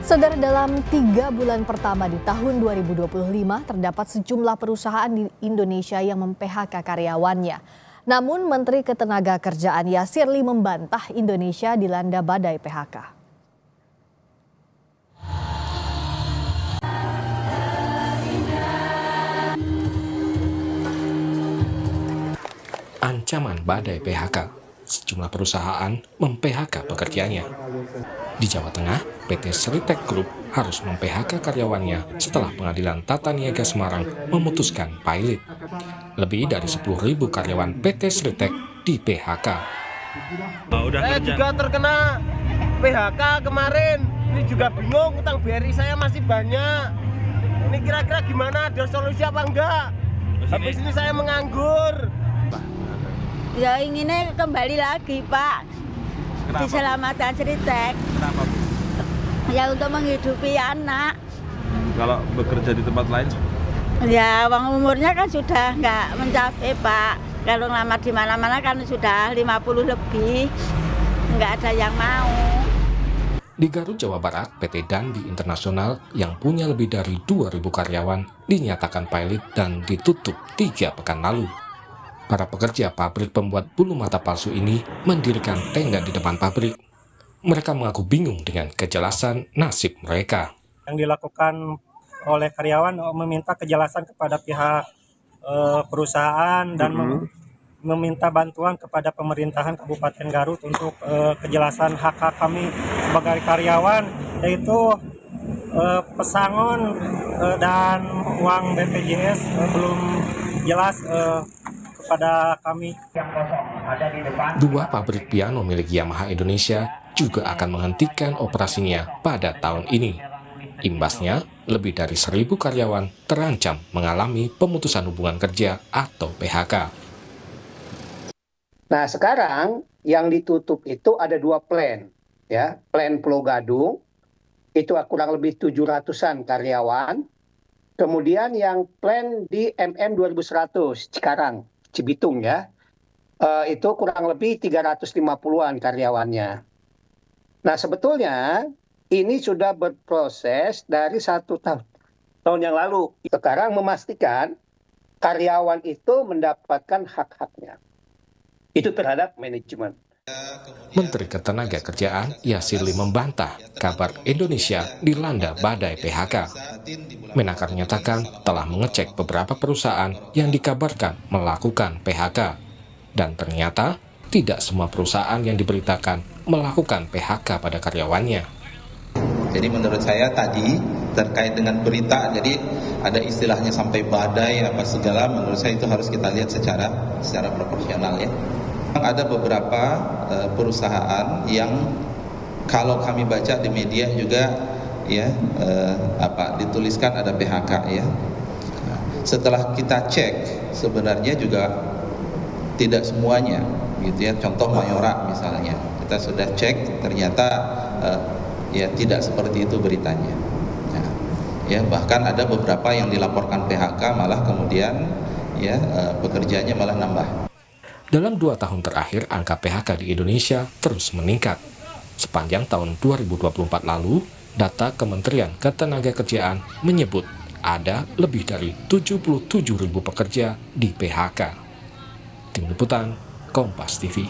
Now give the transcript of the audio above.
Saudara, dalam 3 bulan pertama di tahun 2025 terdapat sejumlah perusahaan di Indonesia yang mem-PHK karyawannya. Namun Menteri Ketenagakerjaan Yasirli membantah Indonesia dilanda badai PHK. Ancaman badai PHK, sejumlah perusahaan mem-PHK pekerjanya. Di Jawa Tengah, PT Sritek Group harus mem-PHK karyawannya setelah Pengadilan Tata Niaga Semarang memutuskan pilot. Lebih dari 10.000 karyawan PT Sritek di PHK. Saya juga terkena PHK kemarin. Ini juga bingung, utang BRI saya masih banyak. Ini kira-kira gimana, ada solusi apa enggak? Habis ini saya menganggur. Ya inginnya kembali lagi, Pak. Kenapa? Diselamatkan Sritek. Kenapa, Bu? Ya untuk menghidupi anak. Kalau bekerja di tempat lain? Ya uang umurnya kan sudah nggak mencapai, Pak. Kalau ngelamar di mana-mana kan sudah 50 lebih. Nggak ada yang mau. Di Garut, Jawa Barat, PT Dandi Internasional yang punya lebih dari 2.000 karyawan dinyatakan pilot dan ditutup 3 pekan lalu. Para pekerja pabrik pembuat bulu mata palsu ini mendirikan tenda di depan pabrik. Mereka mengaku bingung dengan kejelasan nasib mereka. Yang dilakukan oleh karyawan meminta kejelasan kepada pihak perusahaan dan meminta bantuan kepada pemerintahan Kabupaten Garut untuk kejelasan hak-hak kami sebagai karyawan, yaitu pesangon dan uang BPJS belum jelas kepada kami. Dua pabrik piano milik Yamaha Indonesia juga akan menghentikan operasinya pada tahun ini. Imbasnya, lebih dari 1.000 karyawan terancam mengalami pemutusan hubungan kerja atau PHK. Nah, sekarang yang ditutup itu ada 2 plan, ya. Plan Pulau Gadung itu kurang lebih 700-an karyawan. Kemudian yang plan di MM 2100 Cikarang, Cibitung, ya. Itu kurang lebih 350-an karyawannya. Nah, sebetulnya ini sudah berproses dari 1 tahun yang lalu. Sekarang memastikan karyawan itu mendapatkan hak-haknya. Itu terhadap manajemen. Menteri Ketenagakerjaan Yasirli membantah kabar Indonesia dilanda badai PHK. Menaker menyatakan telah mengecek beberapa perusahaan yang dikabarkan melakukan PHK. Dan ternyata tidak semua perusahaan yang diberitakan melakukan PHK pada karyawannya. Jadi menurut saya tadi terkait dengan berita, jadi ada istilahnya sampai badai apa segala, menurut saya itu harus kita lihat secara proporsional, ya. Ada beberapa perusahaan yang kalau kami baca di media juga, ya, dituliskan ada PHK, ya. Setelah kita cek sebenarnya juga tidak semuanya, gitu ya. Contoh Mayora misalnya, kita sudah cek ternyata ya tidak seperti itu beritanya. Ya, bahkan ada beberapa yang dilaporkan PHK malah kemudian ya pekerjaannya malah nambah. Dalam 2 tahun terakhir, angka PHK di Indonesia terus meningkat. Sepanjang tahun 2024 lalu, data Kementerian Ketenagakerjaan menyebut ada lebih dari 77.000 pekerja di PHK. Tim Liputan, Kompas TV.